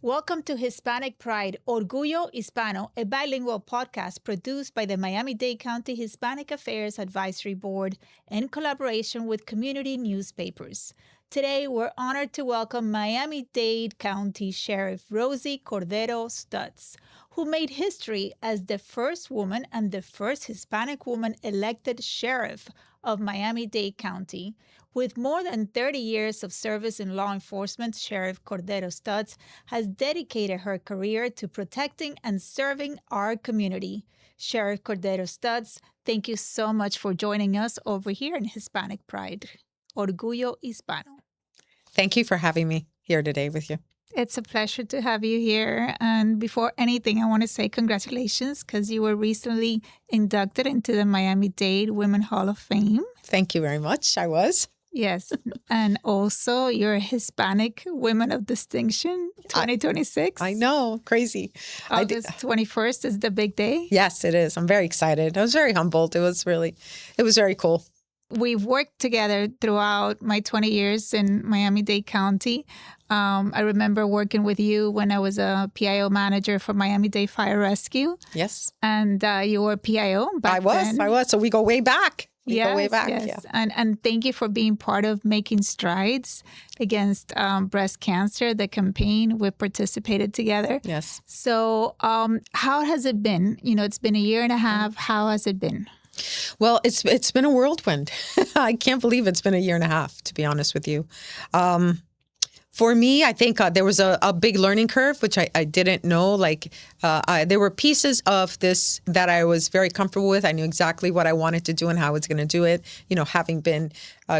Welcome to Hispanic Pride, Orgullo Hispano, a bilingual podcast produced by the Miami-Dade County Hispanic Affairs Advisory Board in collaboration with community newspapers. Today, we're honored to welcome Miami-Dade County Sheriff Rosie Cordero-Stutz, who made history as the first woman and the first Hispanic woman elected sheriff of Miami-Dade County. With more than 30 years of service in law enforcement, Sheriff Cordero-Stutz has dedicated her career to protecting and serving our community. Sheriff Cordero-Stutz, thank you so much for joining us over here in Hispanic Pride. Orgullo Hispano. Thank you for having me here today with you. It's a pleasure to have you here. And before anything, I want to say congratulations because you were recently inducted into the Miami-Dade Women Hall of Fame. Thank you very much. I was. Yes. And also, you're a Hispanic Women of Distinction 2026. I know. Crazy. August 21st is the big day. Yes, it is. I'm very excited. I was very humbled. It was very cool. We've worked together throughout my 20 years in Miami-Dade County. I remember working with you when I was a PIO manager for Miami-Dade Fire Rescue. Yes. And you were PIO back then. I was. So we go way back. Yes, way back. yes. Yeah. And thank you for being part of making strides against breast cancer, the campaign. We participated together. Yes. So how has it been? You know, it's been a year and a half. How has it been? Well, it's been a whirlwind. I can't believe it's been a year and a half, to be honest with you. For me, I think there was a big learning curve, which I didn't know. There were pieces of this that I was very comfortable with. I knew exactly what I wanted to do and how I was going to do it. You know, having been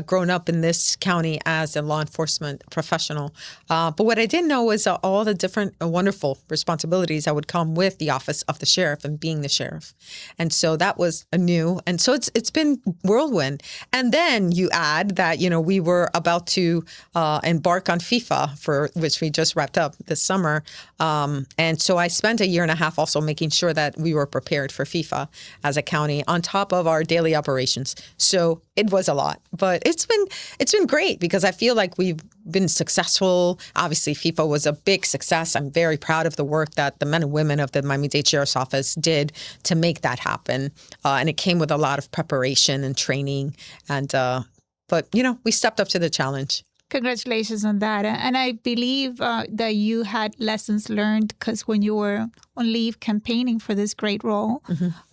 grown up in this county as a law enforcement professional. But what I didn't know was all the different wonderful responsibilities that would come with the office of the sheriff and being the sheriff. And so that was new. And so it's been whirlwind. And then you add that, you know, we were about to embark on FIFA, for which we just wrapped up this summer. And so I spent a year and a half also making sure that we were prepared for FIFA as a county on top of our daily operations. So it was a lot, but it's been great because I feel like we've been successful. Obviously, FIFA was a big success. I'm very proud of the work that the men and women of the Miami-Dade Sheriff's Office did to make that happen. And it came with a lot of preparation and training. And but, you know, we stepped up to the challenge. Congratulations on that. And I believe that you had lessons learned because when you were on leave campaigning for this great role,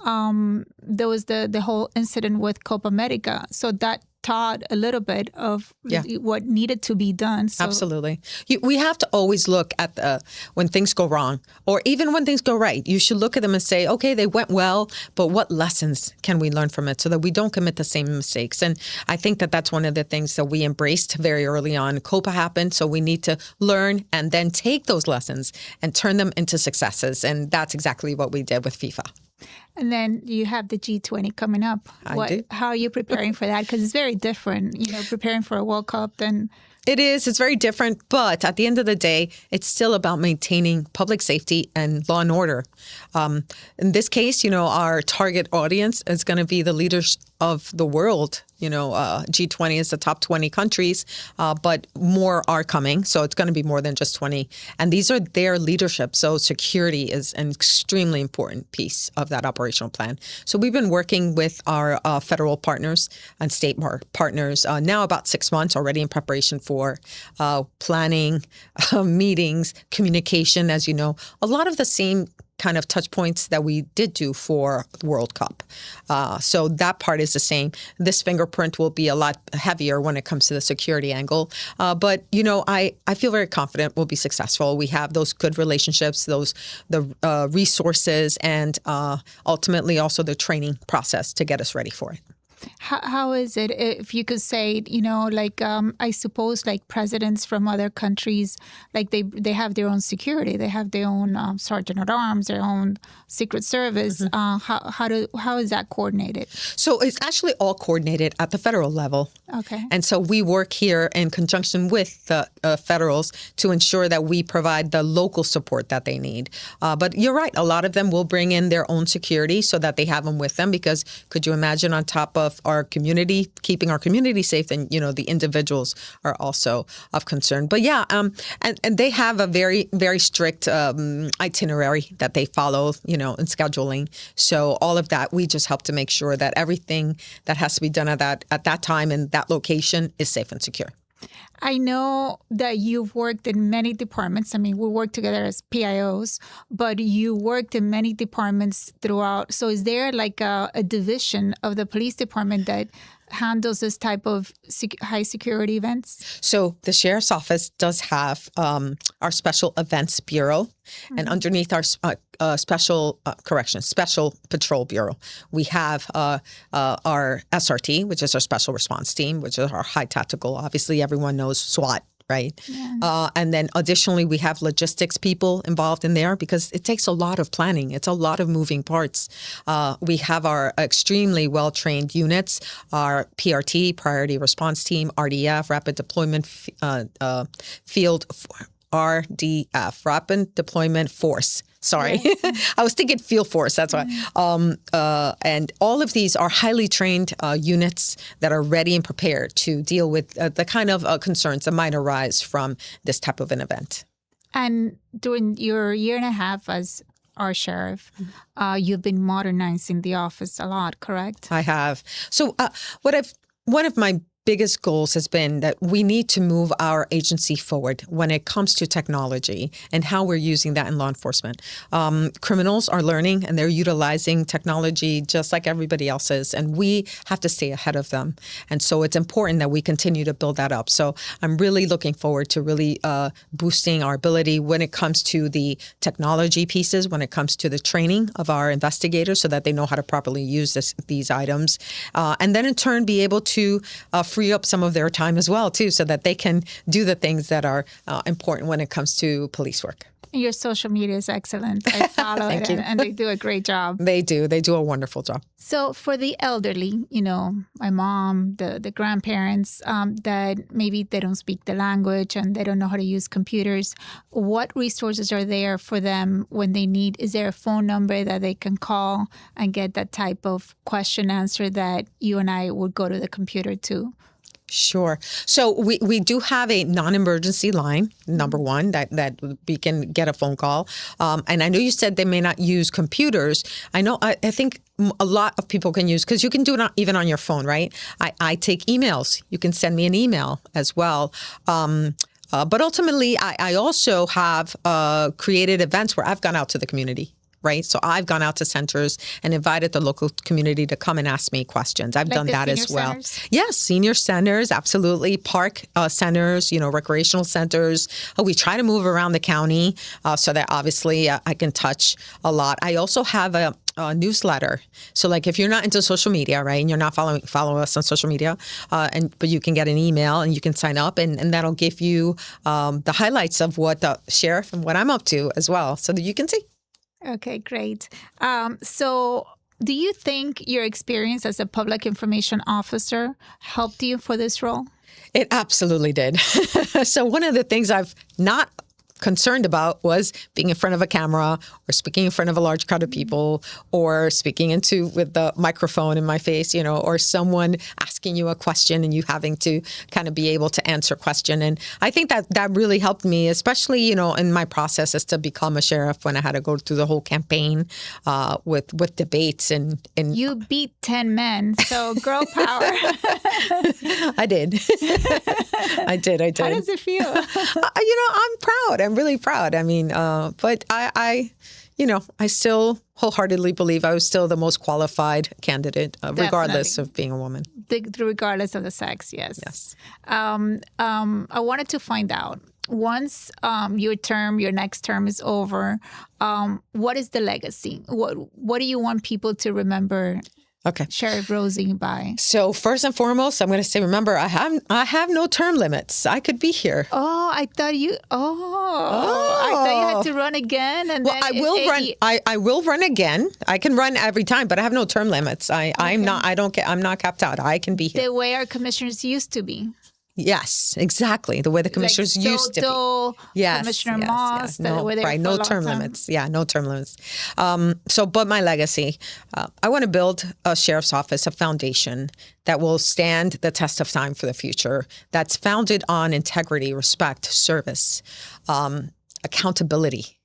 there was the whole incident with Copa America. So that taught a little bit of what needed to be done. So. Absolutely. We have to always look at when things go wrong or even when things go right. You should look at them and say, okay, they went well, but what lessons can we learn from it so that we don't commit the same mistakes? And I think that that's one of the things that we embraced very early on. Copa happened, so we need to learn and then take those lessons and turn them into successes. And that's exactly what we did with FIFA. And then you have the G20 coming up. How are you preparing for that? Because it's very different, you know, preparing for a World Cup than... It is. It's very different. But at the end of the day, it's still about maintaining public safety and law and order. In this case, you know, our target audience is going to be the leaders of the world. You know, G20 is the top 20 countries, but more are coming. So it's going to be more than just 20. And these are their leadership. So security is an extremely important piece of that operational plan. So we've been working with our federal partners and state partners now about 6 months already in preparation for planning, meetings, communication, as you know, a lot of the same kind of touch points that we did do for the World Cup. So that part is the same. This fingerprint will be a lot heavier when it comes to the security angle. But, you know, I feel very confident we'll be successful. We have those good relationships, the resources, and ultimately also the training process to get us ready for it. How is it, if you could say, you know, like, I suppose like presidents from other countries, like they have their own security, they have their own sergeant at arms, their own Secret Service. How is that coordinated? So it's actually all coordinated at the federal level. Okay. And so we work here in conjunction with the federals to ensure that we provide the local support that they need. But you're right, a lot of them will bring in their own security so that they have them with them, because could you imagine on top of of our community, keeping our community safe, then, the individuals are also of concern. But yeah, and they have a very, very strict itinerary that they follow, in scheduling. So all of that, we just help to make sure that everything that has to be done at that time and that location is safe and secure. I know that you've worked in many departments. I mean, we work together as PIOs, but you worked in many departments throughout. So is there like a division of the police department that handles this type of high security events? So the sheriff's office does have our special events bureau, and underneath our special patrol bureau, we have our SRT, which is our special response team, which is our high tactical. Obviously, everyone knows SWAT. Right. Yeah. And then additionally, we have logistics people involved in there because it takes a lot of planning. It's a lot of moving parts. We have our extremely well-trained units, our PRT, Priority Response Team, RDF, Rapid Deployment Field, RDF, Rapid Deployment Force. Sorry, yes. I was thinking field force. That's why. And all of these are highly trained units that are ready and prepared to deal with the kind of concerns that might arise from this type of an event. And during your year and a half as our sheriff, you've been modernizing the office a lot, correct? I have. So one of my biggest goals has been that we need to move our agency forward when it comes to technology and how we're using that in law enforcement. Criminals are learning and they're utilizing technology just like everybody else is, and we have to stay ahead of them. And so it's important that we continue to build that up. So I'm really looking forward to really boosting our ability when it comes to the technology pieces, when it comes to the training of our investigators so that they know how to properly use these items. And then in turn be able to free up some of their time as well, too, so that they can do the things that are important when it comes to police work. Your social media is excellent. I follow it, and they do a great job. They do. They do a wonderful job. So for the elderly, my mom, the grandparents, that maybe they don't speak the language and they don't know how to use computers, what resources are there for them when they need? Is there a phone number that they can call and get that type of question answered that you and I would go to the computer to? Sure. So we do have a non-emergency line, number one, that we can get a phone call. And I know you said they may not use computers. I think a lot of people can use, because you can do it even on your phone, right? I take emails. You can send me an email as well. But ultimately, I also have created events where I've gone out to the community. Right. So I've gone out to centers and invited the local community to come and ask me questions. I've done that as well. Centers? Yes. Senior centers. Absolutely. Park centers, recreational centers. We try to move around the county so that obviously I can touch a lot. I also have a newsletter. So like if you're not into social media, right, and you're not follow us on social media, but you can get an email and you can sign up and that'll give you the highlights of what the sheriff and what I'm up to as well so that you can see. Okay, great. So do you think your experience as a public information officer helped you for this role? It absolutely did. So one of the things I've not concerned about was being in front of a camera or speaking in front of a large crowd of people or speaking with the microphone in my face, or someone asking you a question and you having to kind of be able to answer a question. And I think that really helped me, especially, in my process as to become a sheriff when I had to go through the whole campaign with debates and you beat 10 men, so girl power. I did. I did. How does it feel? I'm proud. I'm really proud. I mean, but I still wholeheartly believe I was still the most qualified candidate, regardless of being a woman. Regardless of the sex, yes. Yes. I wanted to find out, once your next term is over, what is the legacy? What do you want people to remember? Okay. Sheriff Rosie by? So first and foremost, I'm going to say, remember, I have no term limits. I could be here. I thought you had to run again. And well, then I will run. I will run again. I can run every time, but I have no term limits. I'm not capped out. I can be here. The way our commissioners used to be. Yes, exactly. The way the commissioners like used to be. Soto, Yes, Commissioner yes, Moss, yes. that No, were there right. for a No long term time. limits. Yeah, no term limits. But my legacy, I want to build a sheriff's office, a foundation that will stand the test of time for the future, that's founded on integrity, respect, service, accountability.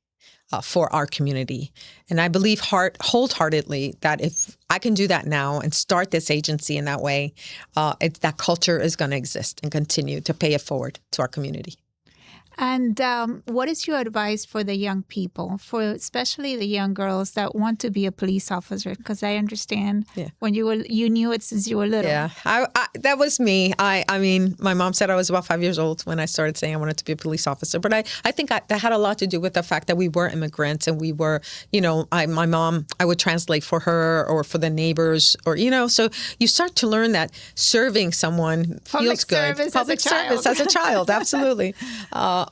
For our community. And I believe wholeheartedly that if I can do that now and start this agency in that way, that culture is going to exist and continue to pay it forward to our community. And what is your advice for the young people, for especially the young girls that want to be a police officer? Because I understand when you knew it since you were little. Yeah, that was me. I mean, my mom said I was about 5 years old when I started saying I wanted to be a police officer. But I think that had a lot to do with the fact that we were immigrants and we were, my mom, I would translate for her or for the neighbors or, so you start to learn that serving someone feels good. Public service as a child. Absolutely.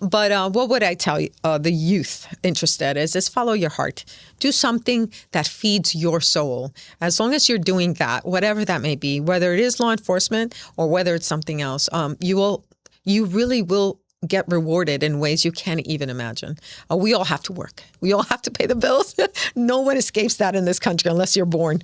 But what would I tell you, the youth interested is follow your heart. Do something that feeds your soul. As long as you're doing that, whatever that may be, whether it is law enforcement or whether it's something else, you really will get rewarded in ways you can't even imagine. We all have to work. We all have to pay the bills. No one escapes that in this country unless you're born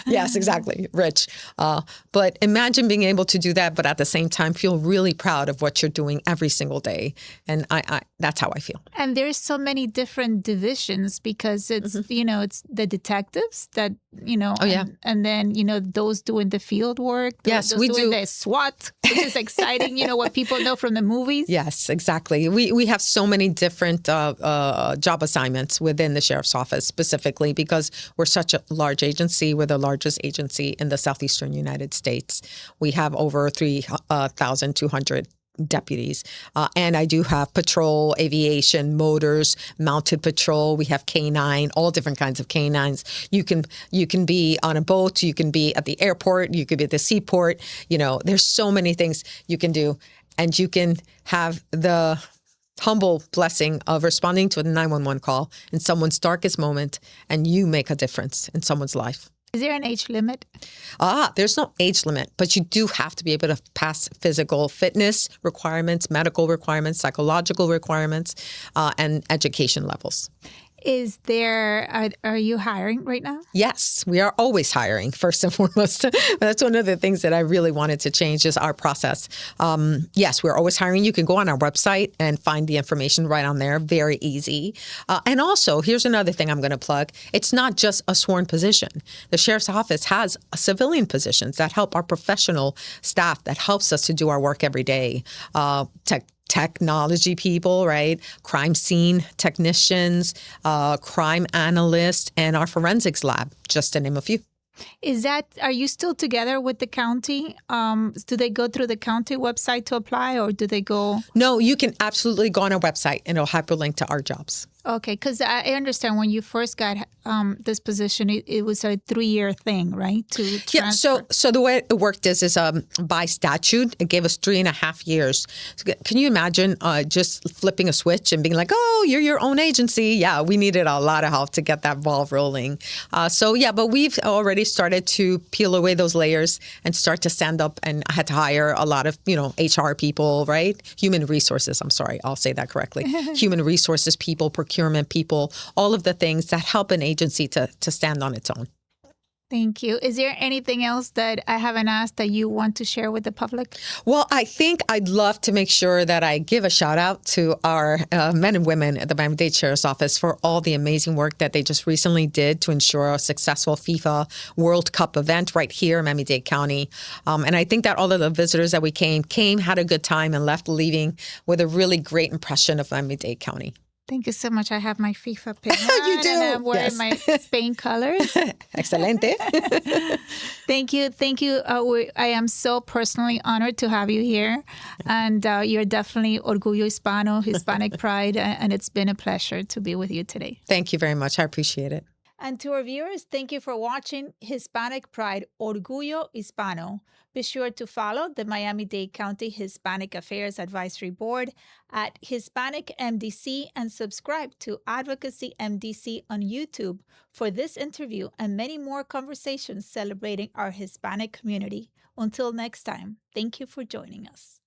yes, exactly, rich. But imagine being able to do that, but at the same time feel really proud of what you're doing every single day. And I that's how I feel. And there's so many different divisions because it's, it's the detectives that, and then, those doing the field work. Yes, those we doing do. The SWAT, which is exciting, what people know from the movies. Yes, exactly. We have so many different job assignments within the sheriff's office specifically because we're such a large agency. We're the largest agency in the southeastern United States. We have over 3,200 deputies. And I do have patrol, aviation, motors, mounted patrol. We have canine, all different kinds of canines. You can be on a boat. You can be at the airport. You could be at the seaport. There's so many things you can do. And you can have the humble blessing of responding to a 911 call in someone's darkest moment, and you make a difference in someone's life. Is there an age limit? There's no age limit, but you do have to be able to pass physical fitness requirements, medical requirements, psychological requirements, and education levels. Is there, are you hiring right now? Yes, we are always hiring, first and foremost. That's one of the things that I really wanted to change is our process. Yes, we're always hiring. You can go on our website and find the information right on there. Very easy. And also, here's another thing I'm going to plug. It's not just a sworn position. The sheriff's office has civilian positions that help our professional staff, that helps us to do our work every day. Technology people, right? Crime scene technicians, crime analysts, and our forensics lab, just to name a few. Are you still together with the county? Do they go through the county website to apply or do they go? No, you can absolutely go on our website and it'll hyperlink to our jobs. Okay, because I understand when you first got this position, it was a 3-year thing, right? To transfer. Yeah, so the way it worked is by statute, it gave us 3.5 years. So can you imagine just flipping a switch and being like, oh, you're your own agency? Yeah, we needed a lot of help to get that ball rolling. But we've already started to peel away those layers and start to stand up, and I had to hire a lot of, HR people, right? Human resources, I'm sorry, I'll say that correctly. Human resources people, procurement people, all of the things that help an agency to stand on its own. Thank you. Is there anything else that I haven't asked that you want to share with the public? Well, I think I'd love to make sure that I give a shout out to our men and women at the Miami-Dade Sheriff's Office for all the amazing work that they just recently did to ensure a successful FIFA World Cup event right here in Miami-Dade County. And I think that all of the visitors that we came, had a good time, and left leaving with a really great impression of Miami-Dade County. Thank you so much. I have my FIFA pin on. You do. And I'm wearing my Spain colors. Excelente. Thank you. I am so personally honored to have you here. And you're definitely Orgullo Hispano, Hispanic Pride. And it's been a pleasure to be with you today. Thank you very much. I appreciate it. And to our viewers, thank you for watching Hispanic Pride, Orgullo Hispano. Be sure to follow the Miami-Dade County Hispanic Affairs Advisory Board at Hispanic MDC and subscribe to Advocacy MDC on YouTube for this interview and many more conversations celebrating our Hispanic community. Until next time, thank you for joining us.